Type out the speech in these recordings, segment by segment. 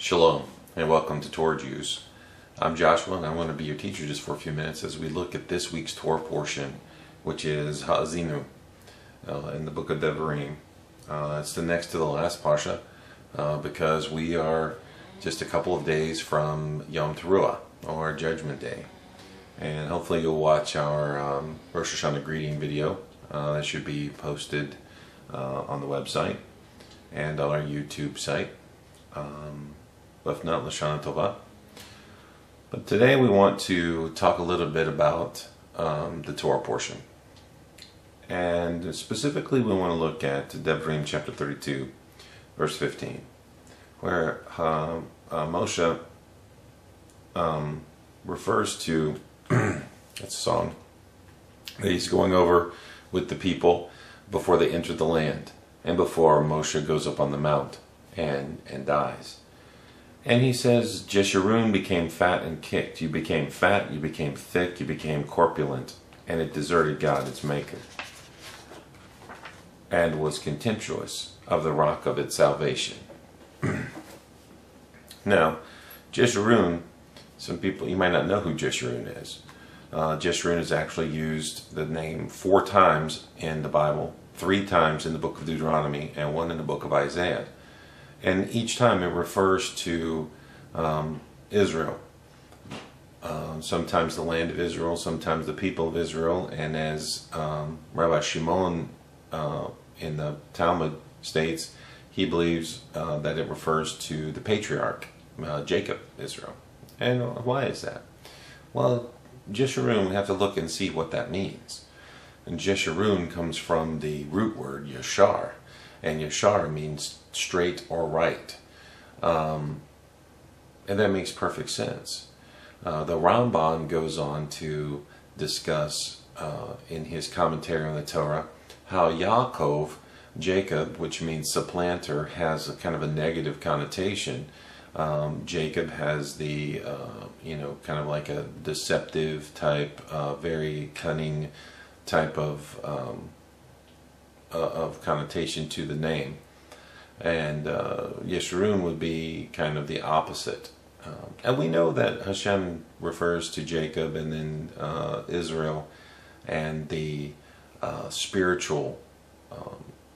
Shalom and welcome to Torah Jews. I'm Joshua and I want to be your teacher just for a few minutes as we look at this week's Torah portion, which is Haazinu in the book of Devarim. It's the next to the last parshah because we are just a couple of days from Yom Teruah, or Judgment Day. And hopefully you'll watch our Rosh Hashanah greeting video. That should be posted on the website and on our YouTube site. If not, Lashana Tova. But today we want to talk a little bit about the Torah portion. And specifically we want to look at Devarim chapter 32, verse 15, where Moshe refers to, it's a song, that he's going over with the people before they enter the land, and before Moshe goes up on the mount and dies. And he says, Jeshurun became fat and kicked. You became fat, you became thick, you became corpulent, and it deserted God, its maker, and was contemptuous of the rock of its salvation. Now, Jeshurun, some people, you might not know who Jeshurun is. Jeshurun is actually used, the name, 4 times in the Bible, 3 times in the book of Deuteronomy, and 1 in the book of Isaiah. And each time it refers to Israel. Sometimes the land of Israel, sometimes the people of Israel. And as Rabbi Shimon in the Talmud states, he believes that it refers to the patriarch, Jacob, Israel. And why is that? Well, Jeshurun, we have to look and see what that means. And Jeshurun comes from the root word Yashar. And Yashar means straight or right. And that makes perfect sense. The Ramban goes on to discuss in his commentary on the Torah how Yaakov, Jacob, which means supplanter, has a kind of a negative connotation. Jacob has the, kind of like a deceptive type, very cunning type of connotation to the name. And Yeshurun would be kind of the opposite. And we know that Hashem refers to Jacob and then Israel, and the spiritual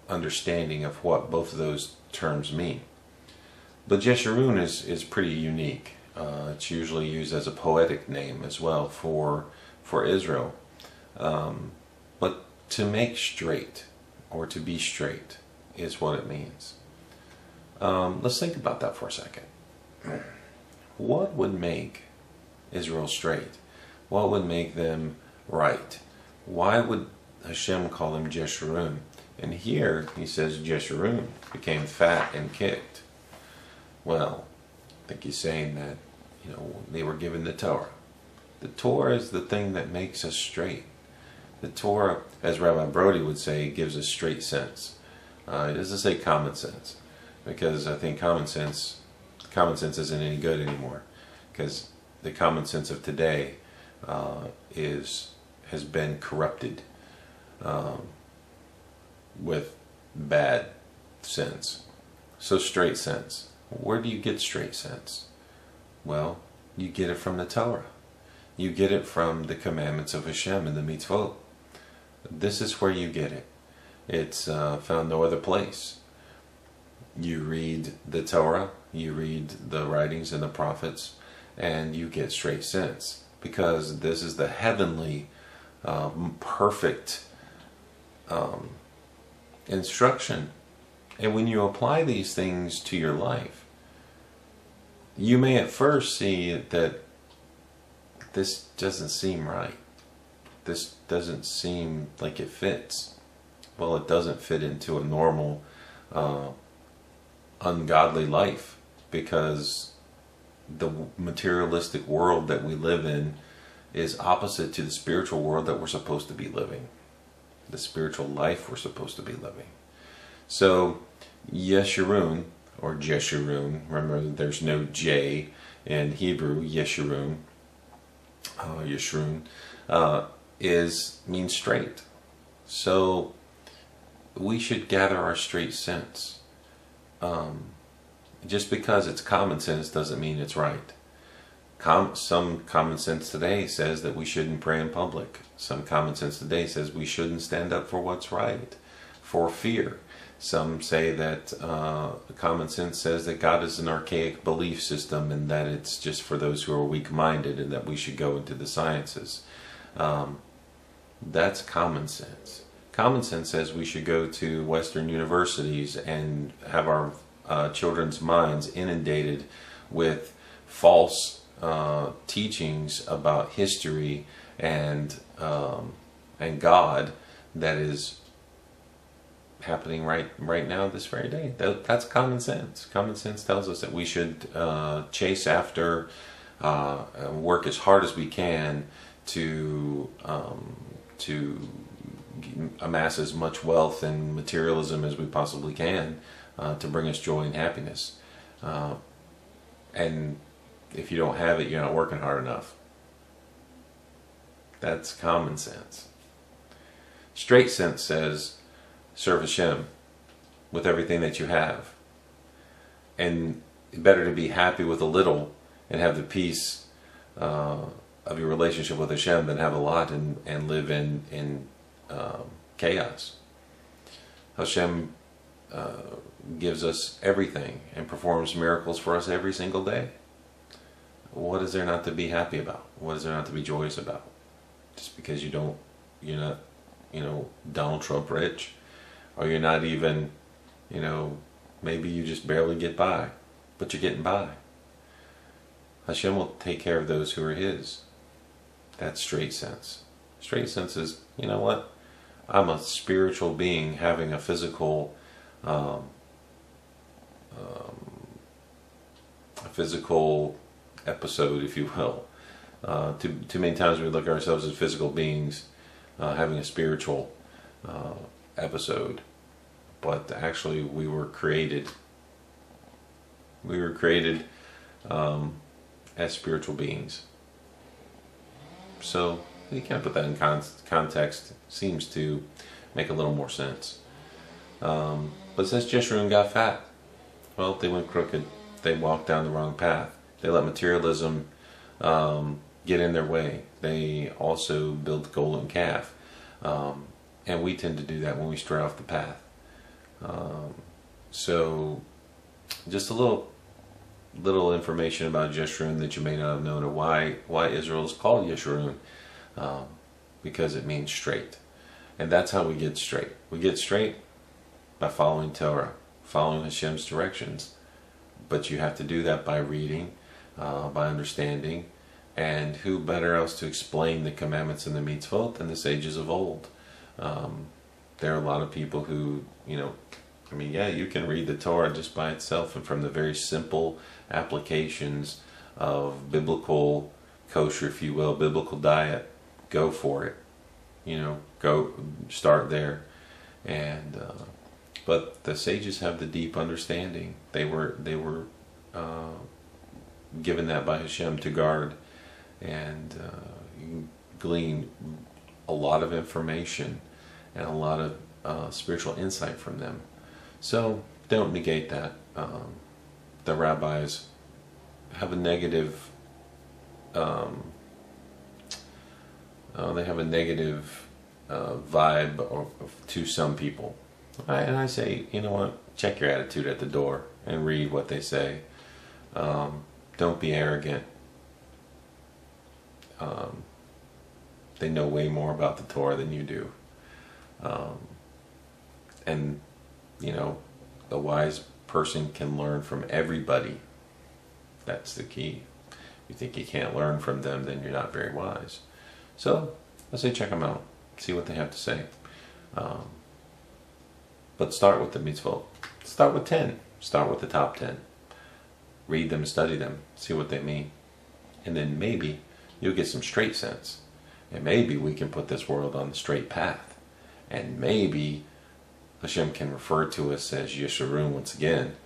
understanding of what both of those terms mean. But Jeshurun is pretty unique. It's usually used as a poetic name as well for Israel. But to make straight, or to be straight, is what it means. Let's think about that for a second. What would make Israel straight? What would make them right? Why would Hashem call them Jeshurun? And here he says Jeshurun became fat and kicked. Well, I think he's saying that, they were given the Torah. The Torah is the thing that makes us straight. The Torah, as Rabbi Brody would say, gives us straight sense. It doesn't say common sense, because I think common sense isn't any good anymore, because the common sense of today has been corrupted with bad sense. So straight sense. Where do you get straight sense? Well, you get it from the Torah. You get it from the commandments of Hashem and the mitzvot. This is where you get it. It's found no other place. You read the Torah, you read the writings and the prophets, and you get straight sense, because this is the heavenly, perfect instruction. And when you apply these things to your life, you may at first see that this doesn't seem right. This doesn't seem like it fits. Well, it doesn't fit into a normal, ungodly life, because the materialistic world that we live in is opposite to the spiritual world that we're supposed to be living, the spiritual life we're supposed to be living. So, Yeshurun, or Jeshurun, remember there's no J in Hebrew, Yeshurun, Yeshurun, means straight. So we should gather our straight sense. just because it's common sense doesn't mean it's right. Some common sense today says that we shouldn't pray in public. Some common sense today says we shouldn't stand up for what's right, for fear. Some say that common sense says that God is an archaic belief system and that it's just for those who are weak-minded and that we should go into the sciences. That's common sense. Common sense says we should go to Western universities and have our children's minds inundated with false teachings about history and God that is happening right now, this very day. That's common sense. Common sense tells us that we should chase after, work as hard as we can to amass as much wealth and materialism as we possibly can to bring us joy and happiness. And if you don't have it, you're not working hard enough. That's common sense. Straight sense says, serve Hashem with everything that you have. And better to be happy with a little and have the peace of your relationship with Hashem than have a lot and live in chaos. Hashem gives us everything and performs miracles for us every single day. What is there not to be happy about? What is there not to be joyous about? Just because you're not, Donald Trump rich, or you're not even, maybe you just barely get by, but you're getting by. Hashem will take care of those who are His. That's straight sense. Straight sense is, you know what? I'm a spiritual being having a physical episode, if you will. Too many times we look at ourselves as physical beings having a spiritual episode, but actually we were created as spiritual beings. So you kind of put that in context. Seems to make a little more sense. But it says Jeshurun got fat. Well, they went crooked. They walked down the wrong path. They let materialism get in their way. They also built the golden calf. And we tend to do that when we stray off the path. So just a little information about Jeshurun that you may not have known, or why Israel is called Jeshurun, because it means straight. And that's how we get straight. We get straight by following Torah, following Hashem's directions. But you have to do that by reading, by understanding, and who better else to explain the commandments and the mitzvot than the sages of old. There are a lot of people who, you can read the Torah just by itself, and from the very simple applications of biblical kosher, if you will, biblical diet, go for it. Go start there. And but the sages have the deep understanding. They were given that by Hashem to guard, and you can glean a lot of information and a lot of spiritual insight from them. So don't negate that. The rabbis have a negative. They have a negative vibe to some people. And I say, you know what? Check your attitude at the door and read what they say. Don't be arrogant. They know way more about the Torah than you do. And, a wise person can learn from everybody. That's the key. If you think you can't learn from them, then you're not very wise. So, I say check them out. See what they have to say. But start with the mitzvot. Start with 10. Start with the top 10. Read them, study them, see what they mean. And then maybe you'll get some straight sense. And maybe we can put this world on the straight path. And maybe Hashem can refer to us as Yeshurun once again,